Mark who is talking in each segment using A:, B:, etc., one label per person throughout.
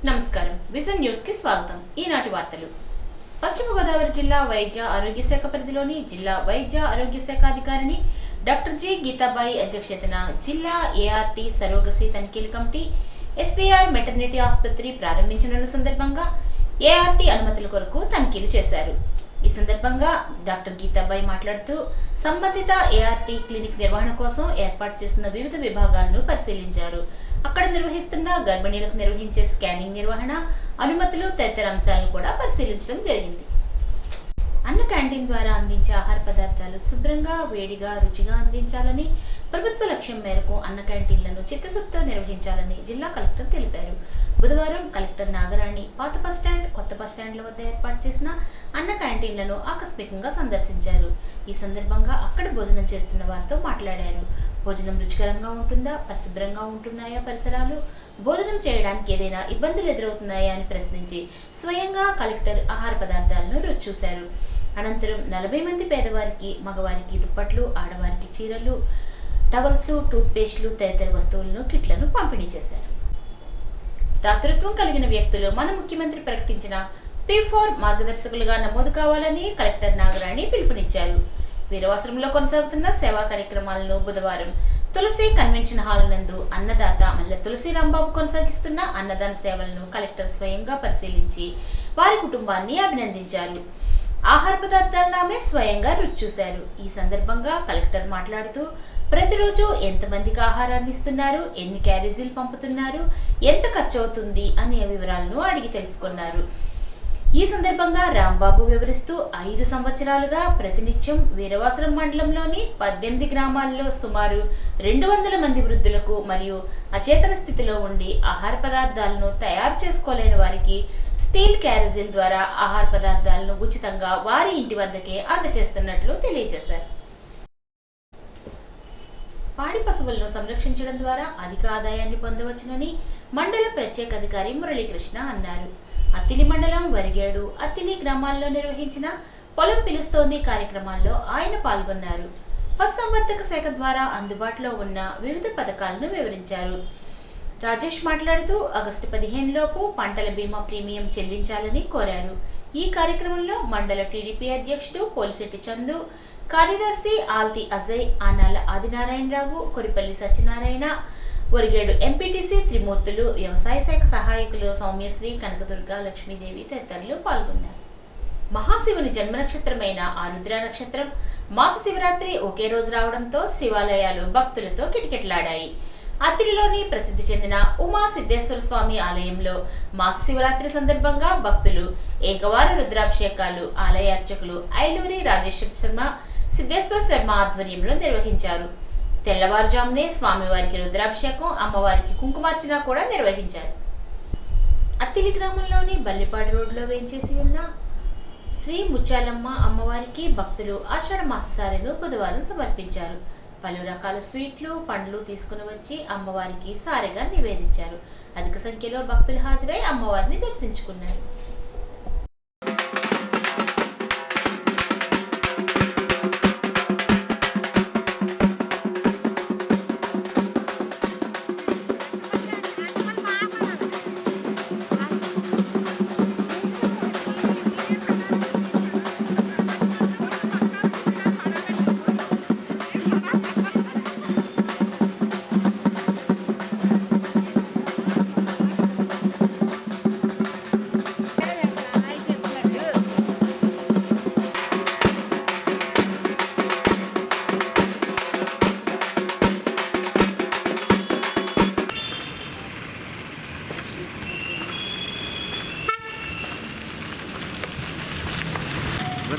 A: నమస్కారం vision news కి స్వాగతం. ఈనాటి వార్తలు. పశ్చిమ గోదావరి జిల్లా వైద్య ఆరోగ్య శాఖ పరిధిలోని జిల్లా వైద్య ఆరోగ్య శాఖ అధికారిని డాక్టర్ జి గీతాబాయి అధ్యక్షతన జిల్లా ఏఆర్టీ సరోగసి తనిఖీల కమిటీ ఎస్వీఆర్ మెటర్నిటీ ఆసుపత్రి ప్రారంభించనున్న సందర్భంగా ఏఆర్టీ అనుమతుల కొరకు తనిఖీలు చేశారు. ఈ సందర్భంగా డాక్టర్ గీతాబాయి మాట్లాడుతూ సంబంధిత ఏఆర్టీ క్లినిక్ నిర్వహణ కోసం ఏర్పాటు చేసిన వివిధ విభాగాలను పరిశీలించారు. అక్కడ నిర్వహిస్తున్న గర్భిణీలకు నిర్వహించే స్కానింగ్ నిర్వహణ, అనుమతులు తదితర అంశాలను కూడా పరిశీలించడం జరిగింది. అన్న క్యాంటీన్ ద్వారా అందించే ఆహార పదార్థాలు శుభ్రంగా, వేడిగా, రుచిగా అందించాలని ప్రభుత్వ లక్ష్యం మేరకు అన్న క్యాంటీన్లను చిత్తశుద్ధితో నిర్వహించాలని జిల్లా కలెక్టర్ తెలిపారు. బుధవారం కలెక్టర్ నాగరాణి పాత బస్టాండ్, కొత్త బస్టాండ్ల వద్ద ఏర్పాటు చేసిన అన్న క్యాంటీన్లను ఆకస్మికంగా సందర్శించారు. ఈ సందర్భంగా అక్కడ భోజనం చేస్తున్న వారితో మాట్లాడారు. భోజనం రుచికరంగా ఉంటుందా, పరిశుభ్రంగా ఉంటున్నాయా పరిసరాలు, భోజనం చేయడానికి ఏదైనా ఇబ్బందులు ఎదురవుతున్నాయా అని ప్రశ్నించి స్వయంగా కలెక్టర్ ఆహార పదార్థాలను రుచి చూశారు. అనంతరం 40 మంది పేదవారికి, మగవారికి దుప్పట్లు, ఆడవారికి చీరలు, టవల్స్, టూత్ పేస్ట్లు తదితర వస్తువులను, కిట్లను పంపిణీ చేశారు. దాతృత్వం కలిగిన వ్యక్తులు మన ముఖ్యమంత్రి ప్రకటించిన P4 మార్గదర్శకులుగా నమోదు కావాలని కలెక్టర్ నాగరాణి పిలుపునిచ్చారు. వీరవాసరంలో కొనసాగుతున్న సేవా కార్యక్రమాలను బుధవారం తులసి కన్వెన్షన్ హాల్ నందు అన్నదాత మల్ల తులసి రాంబాబు కొనసాగిస్తున్న అన్నదాన సేవలను కలెక్టర్ స్వయంగా పరిశీలించి వారి కుటుంబాన్ని అభినందించారు. ఆహార పదార్థాలను ఆమె స్వయంగా రుచి చూశారు. ఈ సందర్భంగా కలెక్టర్ మాట్లాడుతూ ప్రతిరోజు ఎంతమందికి ఆహారాన్ని ఇస్తున్నారు, ఎన్ని క్యారేజీలు పంపుతున్నారు, ఎంత ఖర్చు అవుతుంది అనే వివరాలను అడిగి తెలుసుకున్నారు. ఈ సందర్భంగా రాంబాబు వివరిస్తూ 5 సంవత్సరాలుగా ప్రతినిత్యం వీరవాసరం మండలంలోని 18 గ్రామాల్లో సుమారు 200 మంది వృద్ధులకు మరియు అచేతన స్థితిలో ఉండి ఆహార పదార్థాలను తయారు చేసుకోలేని వారికి స్టీల్ క్యారేజీల ద్వారా ఆహార పదార్థాలను ఉచితంగా వారి ఇంటి వద్దకే అందజేస్తున్నట్లు తెలియజేశారు. పాడి పశువులను సంరక్షించడం ద్వారా అధిక ఆదాయాన్ని పొందవచ్చునని మండల ప్రత్యేక అధికారి మురళీకృష్ణ అన్నారు. అత్తిలి మండలం వరిగేడు, అత్తిలి గ్రామాల్లో నిర్వహించిన పొలం పిలుస్తోంది కార్యక్రమాల్లో ఆయన పాల్గొన్నారు. పశుసంవర్ధక శాఖ ద్వారా అందుబాటులో ఉన్న వివిధ పథకాలను వివరించారు. రాజేష్ మాట్లాడుతూ ఆగస్టు 15 లోపు పంటల బీమా ప్రీమియం చెల్లించాలని కోరారు. ఈ కార్యక్రమంలో మండల టీడీపీ అధ్యక్షుడు పోలిశెట్టి చందు, కార్యదర్శి ఆల్తి అజయ్, ఆనాల ఆదినారాయణరావు, కొరిపల్లి సత్యనారాయణ, వరిగేడు ఎంపీటీసీ త్రిమూర్తులు, వ్యవసాయ శాఖ సహాయకులు సౌమ్యశ్రీ, కనకదుర్గ, లక్ష్మీదేవి తదితరులు పాల్గొన్నారు. మహాశివుని జన్మ నక్షత్రమైన ఆరుద్ర నక్షత్రం మాస శివరాత్రి ఒకే రోజు రావడంతో శివాలయాలు భక్తులతో కిటకిటలాడాయి. అత్తిలిలోని ప్రసిద్ధి చెందిన ఉమా సిద్ధేశ్వర స్వామి ఆలయంలో మాస శివరాత్రి సందర్భంగా భక్తులు ఏకవార రుద్రాభిషేకాలు ఆలయ అర్చకులు ఐలూరి రాజేశ్వర శర్మ, సిద్ధేశ్వర శర్మ ఆధ్వర్యంలో నిర్వహించారు. తెల్లవారుజామునే స్వామివారికి రుద్రాభిషేకం, అమ్మవారికి కుంకుమార్చన కూడా నిర్వహించారు. అత్తిలి గ్రామంలోని బల్లిపాడు రోడ్లో వేంచేసి ఉన్న శ్రీ ముత్యాలమ్మ అమ్మవారికి భక్తులు ఆషాఢ మాస సారెను బుధవారం సమర్పించారు. పలు రకాల స్వీట్లు, పండ్లు తీసుకుని వచ్చి అమ్మవారికి సారెగా నివేదించారు. అధిక సంఖ్యలో భక్తులు హాజరై అమ్మవారిని దర్శించుకున్నారు.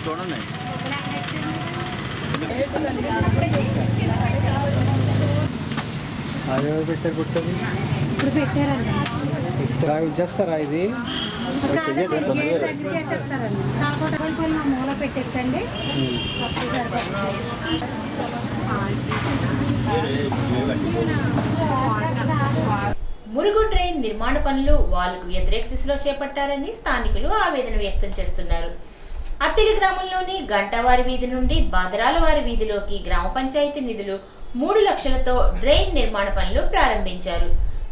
B: చూడండి అదే పెట్టారు కుట్టది
C: ఇప్పుడు పెట్టారండి
B: చేస్తారా ఇది
C: మూల పెట్టండి.
A: మురుగు డ్రైన్ నిర్మాణ పనులు వాళ్లకు వ్యతిరేక దిశలో చేపట్టారని స్థానికులు ఆవేదన వ్యక్తం చేస్తున్నారు. అత్తిలి గ్రామంలోని గంటవారి వీధి నుండి బాదరాల వారి వీధిలోకి గ్రామ పంచాయతీ నిధులు 3 లక్షలతో డ్రైన్ నిర్మాణ పనులు ప్రారంభించారు.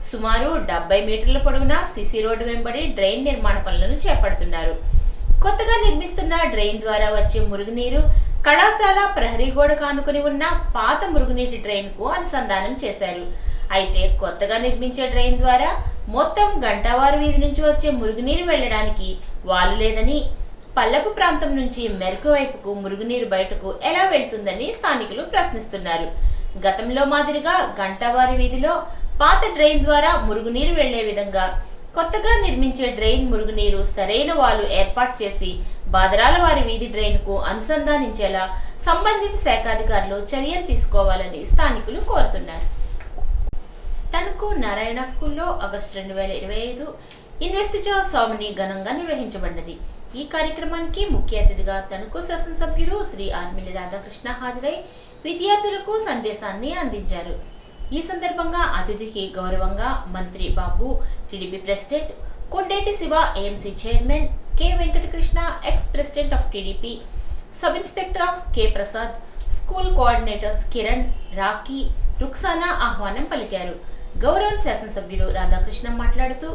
A: సుమారు 70 మీటర్ల పొడవున సిసి రోడ్డు వెంబడి డ్రైన్ నిర్మాణ పనులను చేపడుతున్నారు. కొత్తగా నిర్మిస్తున్న డ్రైన్ ద్వారా వచ్చే మురుగునీరు కళాశాల ప్రహరీ గోడ కానుకొని ఉన్న పాత మురుగునీటి డ్రైన్ కు అనుసంధానం చేశారు. అయితే కొత్తగా నిర్మించే డ్రైన్ ద్వారా మొత్తం గంటవారు వీధి నుంచి వచ్చే మురుగునీరు వెళ్లడానికి వాలు లేదని, పల్లపు ప్రాంతం నుంచి మెరకు వైపుకు మురుగునీరు బయటకు ఎలా వెళ్తుందని స్థానికులు ప్రశ్నిస్తున్నారు. గతంలో మాదిరిగా గంటవారి వీధిలో పాత డ్రైన్ ద్వారా మురుగునీరు వెళ్లే విధంగా కొత్తగా నిర్మించే డ్రైన్ మురుగునీరు సరైన వాలు ఏర్పాటు చేసి బాదరాల వారి వీధి డ్రైన్ కు అనుసంధానించేలా సంబంధిత శాఖాధికారులు చర్యలు తీసుకోవాలని స్థానికులు కోరుతున్నారు. తణుకు నారాయణ స్కూల్లో ఆగస్టు 2025 ఇన్వెస్టిచర్ సౌమని ఘనంగా నిర్వహించబడినది. ఈ కార్యక్రమానికి ముఖ్య అతిథిగా తణుకు శాసనసభ్యులు శ్రీ ఆర్మిల్లి రాధాకృష్ణ హాజరై విద్యార్థులకు సందేశాన్ని అందించారు. ఈ సందర్భంగా అతిథికి గౌరవంగా మంత్రి Babu, TDP president Kondeti Siva, AMC chairman K Venkatakrishna, ex president of TDP, sub inspector of K Prasad, school coordinators Kiran, Rakhi, Ruksana ఆహ్వానం పలికారు. గౌరవ శాసనసభ్యుడు రాధాకృష్ణ మాట్లాడుతూ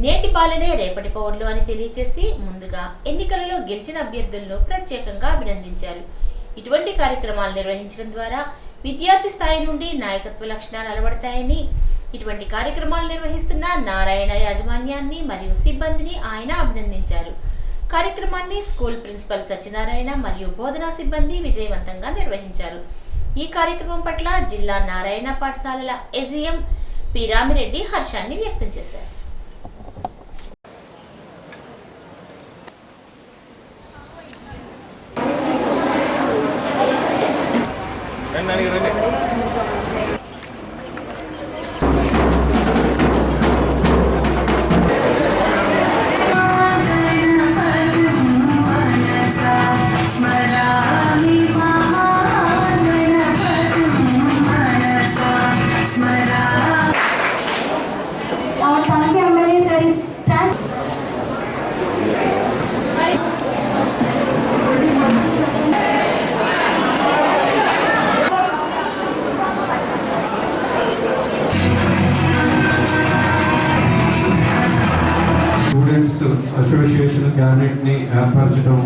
A: నేటి బాలనే రేపటి పౌరులు అని తెలియజేసి ముందుగా ఎన్నికలలో గెలిచిన అభ్యర్థులను ప్రత్యేకంగా అభినందించారు. ఇటువంటి కార్యక్రమాలు నిర్వహించడం ద్వారా విద్యార్థి స్థాయి నుండి నాయకత్వ లక్షణాలు అలవడతాయని, ఇటువంటి కార్యక్రమాలు నిర్వహిస్తున్న నారాయణ యాజమాన్యాన్ని మరియు సిబ్బందిని ఆయన అభినందించారు. కార్యక్రమాన్ని స్కూల్ ప్రిన్సిపల్ సత్యనారాయణ మరియు బోధనా సిబ్బంది విజయవంతంగా నిర్వహించారు. ఈ కార్యక్రమం పట్ల జిల్లా నారాయణ పాఠశాలల ఎజిఎం పి రామిరెడ్డి హర్షాన్ని వ్యక్తం చేశారు.
B: అసోసియేషన్ క్యాబినెట్ ని ఏర్పరచడం,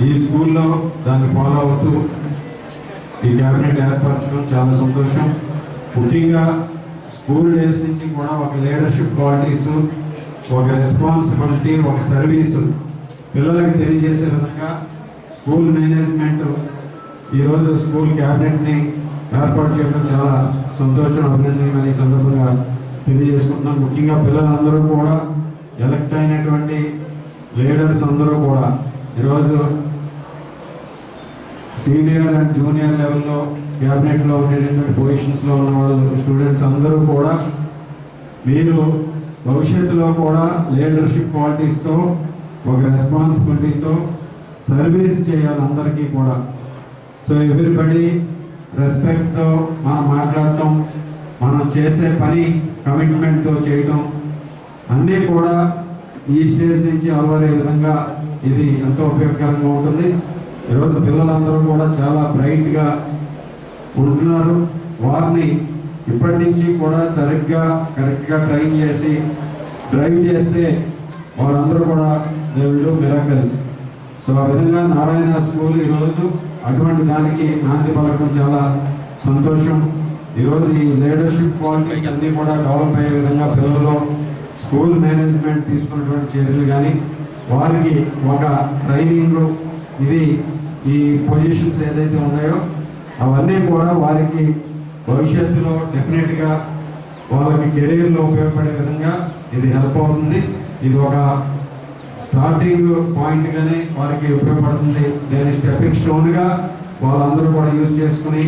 B: ఈ స్కూల్లో దాన్ని ఫాలో అవుతూ ఈ క్యాబినెట్ ఏర్పరచడం చాలా సంతోషం. ముఖ్యంగా స్కూల్ డేస్ నుంచి కూడా ఒక లీడర్షిప్ క్వాలిటీస్, ఒక రెస్పాన్సిబిలిటీ, ఒక సర్వీసు పిల్లలకి తెలియజేసే విధంగా స్కూల్ మేనేజ్మెంట్ ఈరోజు స్కూల్ క్యాబినెట్ని ఏర్పాటు చేయడం చాలా సంతోషం, అభినందనీయమైన ఈ సందర్భంగా తెలియజేసుకుంటున్నాను. ముఖ్యంగా పిల్లలందరూ కూడా ఎలక్ట్ అయినటువంటి లీడర్స్ అందరూ కూడా ఈరోజు సీనియర్ అండ్ జూనియర్ లెవెల్లో క్యాబినెట్లో ఉండేటటువంటి పొజిషన్స్లో ఉన్న వాళ్ళు స్టూడెంట్స్ అందరూ కూడా మీరు భవిష్యత్తులో కూడా లీడర్షిప్ క్వాలిటీస్తో, ఒక రెస్పాన్సిబిలిటీతో సర్వీస్ చేయాలి అందరికీ కూడా. సో ఎవ్రీబడి రెస్పెక్ట్తో మనం మాట్లాడటం, మనం చేసే పని కమిట్మెంట్తో చేయటం అన్నీ కూడా ఈ స్టేజ్ నుంచి అలవడే విధంగా ఇది ఎంతో ఉపయోగకరంగా ఉంటుంది. ఈరోజు పిల్లలందరూ కూడా చాలా బ్రైట్గా ఉంటున్నారు. వారిని ఇప్పటి నుంచి కూడా సరిగ్గా కరెక్ట్గా ట్రైన్ చేసి డ్రైవ్ చేస్తే వారందరూ కూడా they will do miracles. So ఆ విధంగా నారాయణ స్కూల్ ఈరోజు అటువంటి దానికి నాంది పలకడం చాలా సంతోషం. ఈరోజు ఈ లీడర్షిప్ క్వాలిటీస్ అన్నీ కూడా డెవలప్ అయ్యే విధంగా పిల్లల్లో స్కూల్ మేనేజ్మెంట్ తీసుకున్నటువంటి చర్యలు కానీ, వారికి ఒక ట్రైనింగ్, ఇది ఈ పొజిషన్స్ ఏదైతే ఉన్నాయో అవన్నీ కూడా వారికి భవిష్యత్తులో డెఫినెట్గా వాళ్ళకి కెరీర్లో ఉపయోగపడే విధంగా ఇది హెల్ప్ అవుతుంది. ఇది ఒక స్టార్టింగ్ పాయింట్గానే వారికి ఉపయోగపడుతుంది. దాని స్టెప్పింగ్ స్టోన్గా వాళ్ళందరూ కూడా యూజ్ చేసుకుని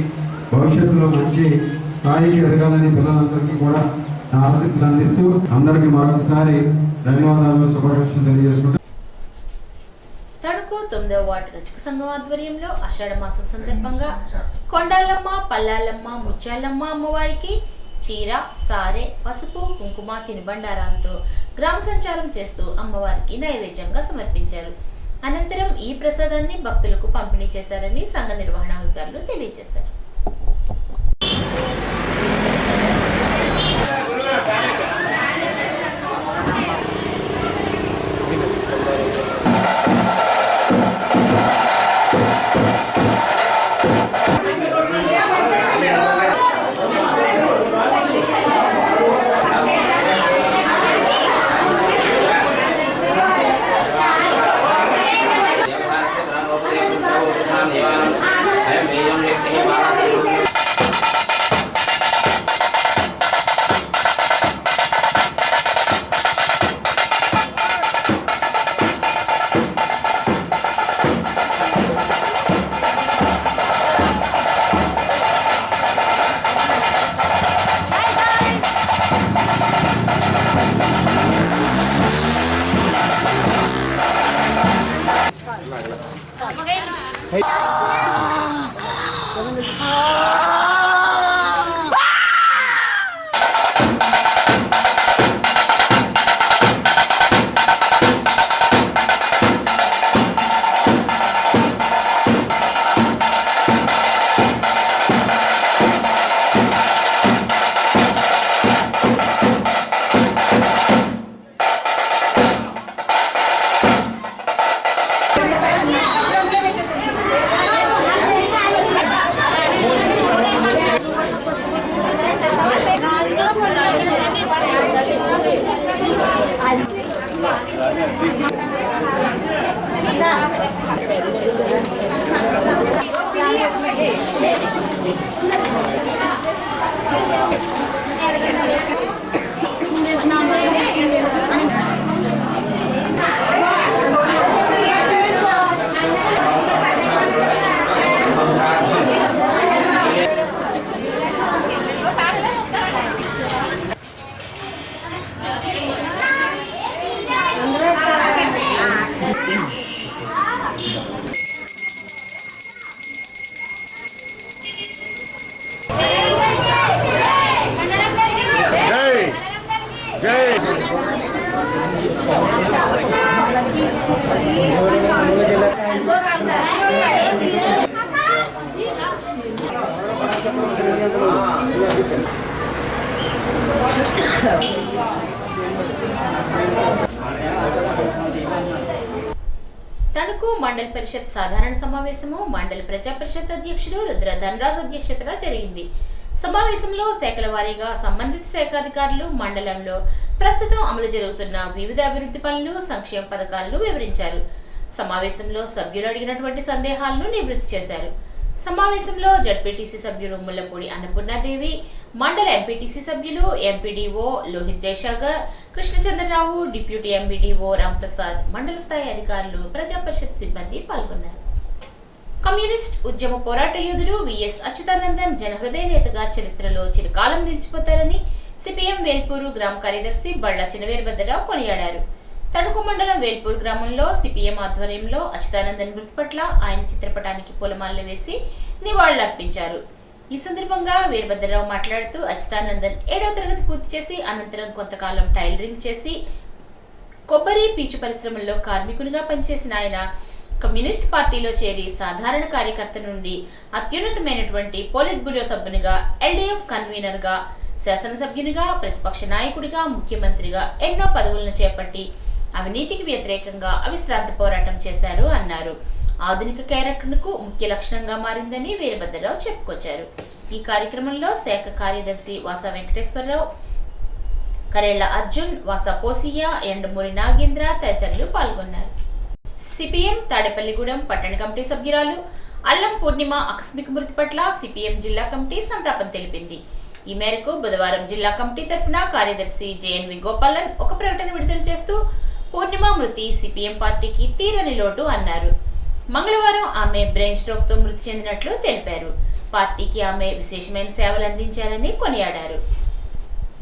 B: భవిష్యత్తులో మంచి స్థాయికి ఎదగాలని పిల్లలందరికీ కూడా ఆశీస్సులు అందిస్తూ అందరికీ మరొకసారి ధన్యవాదాలు, శుభాకాంక్షలు తెలియజేసుకుంటూ
A: తణుకు 9వ వార్డు రచక సంఘం ఆధ్వర్యంలో ఆషాఢ మాసం సందర్భంగా కొండాలమ్మ, పల్లాలమ్మ, ముత్యాలమ్మ అమ్మవారికి చీర, సారె, పసుపు, కుంకుమ, తినుబండారాలతో గ్రామ సంచారం చేస్తూ అమ్మవారికి నైవేద్యంగా సమర్పించారు. అనంతరం ఈ ప్రసాదాన్ని భక్తులకు పంపిణీ చేశారని సంఘ నిర్వహణాధికారులు తెలియజేశారు. తణుకు మండల పరిషత్ సాధారణ సమావేశము మండల ప్రజా పరిషత్ అధ్యక్షుడు రుద్ర ధనరాజ్ అధ్యక్షతన జరిగింది. సమావేశంలో శాఖల వారీగా సంబంధిత శాఖాధికారులు మండలంలో ప్రస్తుతం అమలు జరుగుతున్న వివిధ అభివృద్ధి పనులు, సంక్షేమ పథకాలను వివరించారు. సమావేశంలో సభ్యులు అడిగినటువంటి సందేహాలను నివృత్తి చేశారు. సమావేశంలో జడ్పీటీసీ సభ్యులు ముల్లపూడి అన్నపూర్ణాదేవి, మండల ఎంపీటీసీ సభ్యులు MPDO Lohith Jayasagar, Krishnachandrarao, deputy MPDO Ramprasad, మండల స్థాయి అధికారులు, ప్రజా పరిషత్ సిబ్బంది పాల్గొన్నారు. కమ్యూనిస్ట్ ఉద్యమ పోరాట యోధుడు విఎస్ అచ్యుతానందన్ జనహృదయ నేతగా చరిత్రలో చిరకాలం నిలిచిపోతారని సిపిఎం వేల్పూరు గ్రామ కార్యదర్శి బళ్ళ చినవీరభద్రరావు కొనియాడారు. తణుకు మండలం వేల్పూర్ గ్రామంలో సిపిఎం ఆధ్వర్యంలో అచ్యుతానందన్ మృతి పట్ల ఆయన చిత్రపటానికి పూలమాలలు వేసి నివాళులర్పించారు. ఈ సందర్భంగా వీరభద్రరావు మాట్లాడుతూ అచ్యుతానందన్ 7వ తరగతి పూర్తి చేసి అనంతరం కొంతకాలం టైలరింగ్ చేసి కొబ్బరి పీచు పరిశ్రమల్లో కార్మికునిగా పనిచేసిన ఆయన కమ్యూనిస్ట్ పార్టీలో చేరి సాధారణ కార్యకర్త నుండి అత్యున్నతమైనటువంటి పోలిట్ బ్యూరో సభ్యునిగా, ఎల్డీఎఫ్ కన్వీనర్ గా, శాసనసభ్యునిగా, ప్రతిపక్ష నాయకుడిగా, ముఖ్యమంత్రిగా ఎన్నో పదవులను చేపట్టి అవినీతికి వ్యతిరేకంగా అవిశ్రాంత పోరాటం చేశారు అన్నారు. ఆధునిక క్యారెక్టర్కు ముఖ్య లక్షణంగా మారిందని వీరభద్రరావు చెప్పుకొచ్చారు. ఈ కార్యక్రమంలో శాఖ కార్యదర్శి వాసా వెంకటేశ్వరరావు, కరేళ్ల అర్జున్, వాసా పోసియా, ఎండమూరి నాగేంద్ర తదితరులు పాల్గొన్నారు. సిపిఎం తాడేపల్లిగూడెం పట్టణ కమిటీ సభ్యురాలు అల్లం పూర్ణిమ ఆకస్మిక మృతి పట్ల సిపిఎం జిల్లా కమిటీ సంతాపం తెలిపింది. ఈ మేరకు బుధవారం జిల్లా కమిటీ తరపున కార్యదర్శి జేఎన్వి గోపాలన్ ఒక ప్రకటన విడుదల చేస్తూ పూర్ణిమ మృతి సిపిఎం పార్టీకి తీరని లోటు అన్నారు. మంగళవారం ఆమె బ్రెయిన్ స్ట్రోక్ తో మృతి చెందినట్లు తెలిపారు. పార్టీకి ఆమె విశేషమైన సేవలు అందించారని కొనియాడారు.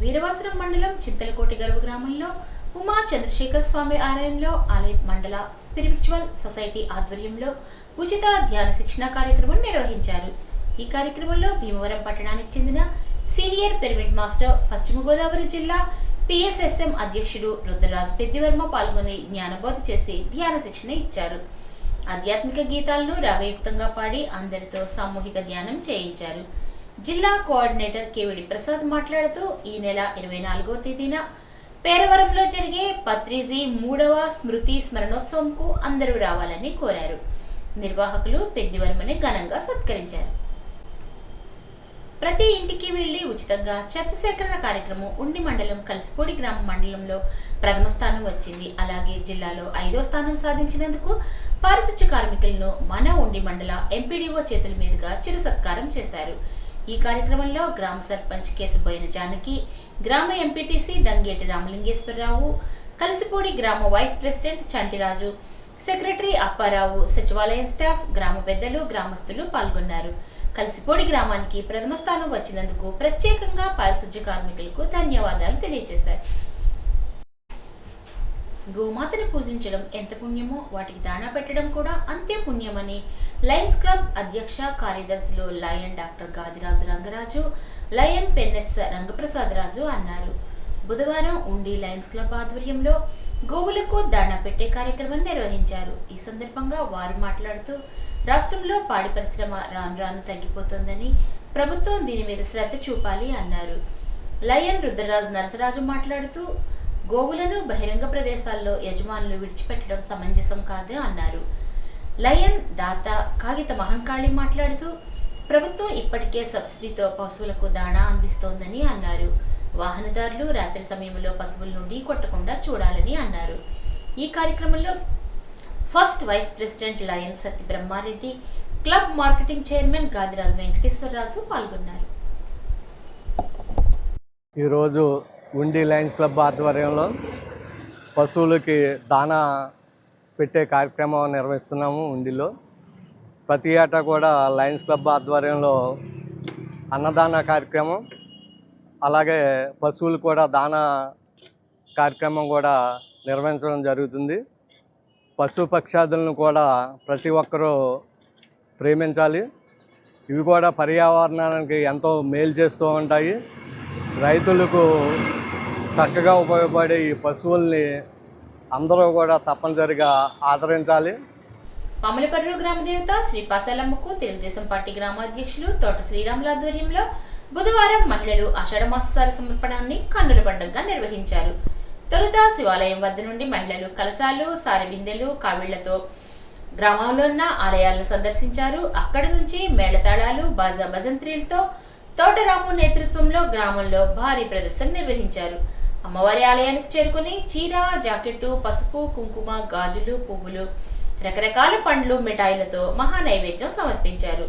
A: వీరవాసరం మండలం చింతలకోటి గర్భ గ్రామంలో ఉమా చంద్రశేఖర్ స్వామి ఆలయంలో ఆలయ మండల స్పిరిచువల్ సొసైటీ ఆధ్వర్యంలో ఉచిత ధ్యాన శిక్షణ కార్యక్రమం నిర్వహించారు. ఈ కార్యక్రమంలో భీమవరం పట్టణానికి చెందిన సీనియర్ పిరమిడ్ మాస్టర్, పశ్చిమ గోదావరి జిల్లా పిఎస్ఎస్ఎం అధ్యక్షుడు రుద్రరాజ్ పెద్దివర్మ పాల్గొని జ్ఞానబోధ చేసి ధ్యాన శిక్షణ ఇచ్చారు. ఆధ్యాత్మిక గీతాలను రాగయుక్తంగా పాడి అందరితో సామూహిక ధ్యానం చేయించారు. జిల్లా కోఆర్డినేటర్ కేవిడి ప్రసాద్ మాట్లాడుతూ ఈ నెల 24వ తేదీన పేరవరంలో జరిగే పత్రిజీ 3వ స్మృతి స్మరణోత్సవంకు అందరూ రావాలని కోరారు. నిర్వాహకులు పెద్దివర్మని ఘనంగా సత్కరించారు. ప్రతి ఇంటికి వెళ్లి ఉచితంగా చెత్త సేకరణ కార్యక్రమం ఉండి మండలం కలిసిపూడి గ్రామ మండలంలో ప్రథమ స్థానం వచ్చింది. అలాగే జిల్లాలో 5వ స్థానం సాధించినందుకు పారిశుధ్య కార్మికులను మన ఉండి మండల ఎంపీడీఓ చేతుల మీదుగా చిరు సత్కారం చేశారు. ఈ కార్యక్రమంలో గ్రామ సర్పంచ్ కేశబోయిన జానకి, గ్రామ ఎంపీటీసీ దంగేటి రామలింగేశ్వరరావు, కలిసిపూడి గ్రామ vice president Chantiraju, secretary Apparao, సచివాలయం స్టాఫ్, గ్రామ పెద్దలు, గ్రామస్తులు పాల్గొన్నారు. కలిసిపూడి గ్రామానికి ప్రథమ స్థానం వచ్చినందుకు ప్రత్యేకంగా పారిశుధ్య కార్మికులకు ధన్యవాదాలు తెలియజేశారు. గోమాతను పూజించడం ఎంత పుణ్యమో వాటికి దాణా పెట్టడం కూడా అంతే పుణ్యమని లయన్స్ క్లబ్ అధ్యక్ష కార్యదర్శులు lion doctor Gadiraju Rangaraju, lion పెన్నెత్స రంగప్రసాదరాజు అన్నారు. బుధవారం ఉండి లయన్స్ క్లబ్ ఆధ్వర్యంలో గోవులకు దాణా పెట్టే కార్యక్రమం నిర్వహించారు. ఈ సందర్భంగా వారు మాట్లాడుతూ రాష్ట్రంలో పాడి పరిశ్రమ రాను రాను తగ్గిపోతోందని, ప్రభుత్వం దీని మీద శ్రద్ధ చూపాలి అన్నారు. లయన్ రుద్రరాజు నరసరాజు మాట్లాడుతూ గోవులను బహిరంగ ప్రదేశాల్లో యజమానులు విడిచిపెట్టడం సమంజసం కాదు అన్నారు. లయన్ దాత కాగిత మహంకాళి మాట్లాడుతూ ప్రభుత్వం ఇప్పటికే సబ్సిడీతో పశువులకు దాణా అందిస్తోందని అన్నారు. వాహనదారులు రాత్రి సమయంలో పశువుల నుండి కొట్టకుండా చూడాలని అన్నారు. ఈ కార్యక్రమంలో first vice president lion Satya Brahmareddy, club marketing chairman Gadiraju Venkateswararaju పాల్గొన్నారు.
D: ఈరోజు ఉండి లయన్స్ క్లబ్ ఆధ్వర్యంలో పశువులకి దానా పెట్టే కార్యక్రమం నిర్వహిస్తున్నాము. ఉండిలో ప్రతి ఏటా కూడా లయన్స్ క్లబ్ ఆధ్వర్యంలో అన్నదాన కార్యక్రమం, అలాగే పశువులు కూడా దానా కార్యక్రమం కూడా నిర్వహించడం జరుగుతుంది. పశు పక్షాదులను కూడా ప్రతి ఒక్కరూ ప్రేమించాలి. ఇవి కూడా పర్యావరణానికి ఎంతో మేలు చేస్తూ ఉంటాయి. రైతులకు చక్కగా ఉపయోగపడే ఈ పశువుల్ని అందరూ కూడా తప్పనిసరిగా ఆదరించాలి.
A: పాములపర్రు గ్రామ దేవత శ్రీ పాసాలమ్మకు తెలుగుదేశం పార్టీ గ్రామాధ్యక్షులు తోట శ్రీరాముల ఆధ్వర్యంలో బుధవారం మహిళలు ఆషాఢమాసాల సమర్పణాన్ని కన్నుల పండుగగా నిర్వహించారు. తొలుత శివాలయం వద్ద నుండి మహిళలు కలశాలు, సారెబిందెలు, కావిళ్లతో గ్రామంలో ఉన్న ఆలయాలను సందర్శించారు. అక్కడి నుంచి మేళతాళాలు, బాజా భజంత్రీలతో తోటరాము నేతృత్వంలో గ్రామంలో భారీ ప్రదర్శన నిర్వహించారు. అమ్మవారి ఆలయానికి చేరుకుని చీర, జాకెట్టు, పసుపు, కుంకుమ, గాజులు, పువ్వులు, రకరకాల పండ్లు, మిఠాయిలతో మహా నైవేద్యం సమర్పించారు.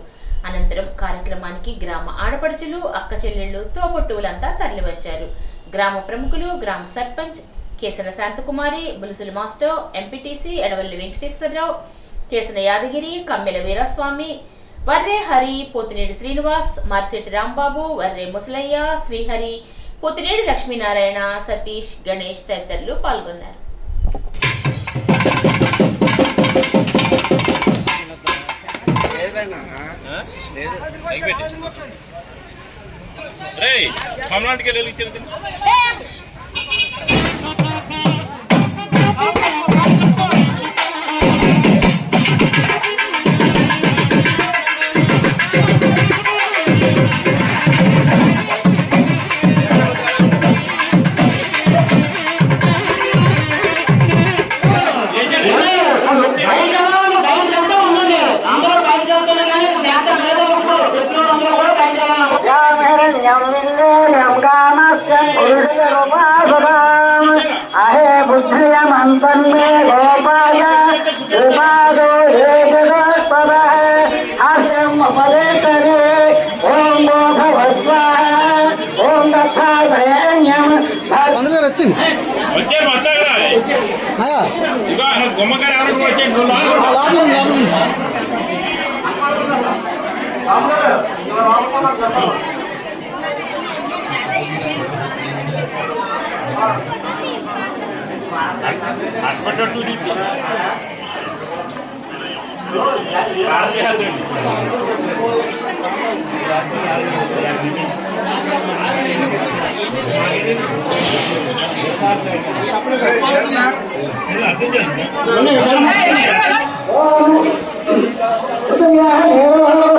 A: అనంతరం కార్యక్రమానికి గ్రామ ఆడపడుచులు, అక్క చెల్లెళ్లు, తోబుట్టువులంతా తరలివచ్చారు. గ్రామ ప్రముఖులు, గ్రామ సర్పంచ్ కేసన శాంతకుమారి, బులుసులు మాస్టర్, ఎంపీటీసీ ఎడవల్లి వెంకటేశ్వరరావు, కేసన యాదగిరి, కమ్మెల వీరస్వామి, వర్రే హరి, పోతినేడి శ్రీనివాస్, మార్చెట్టి రాంబాబు, వర్రే ముసలయ్య, శ్రీహరి, పోతినేడి లక్ష్మీనారాయణ, సతీష్, గణేష్ తదితరులు పాల్గొన్నారు.
E: Oh,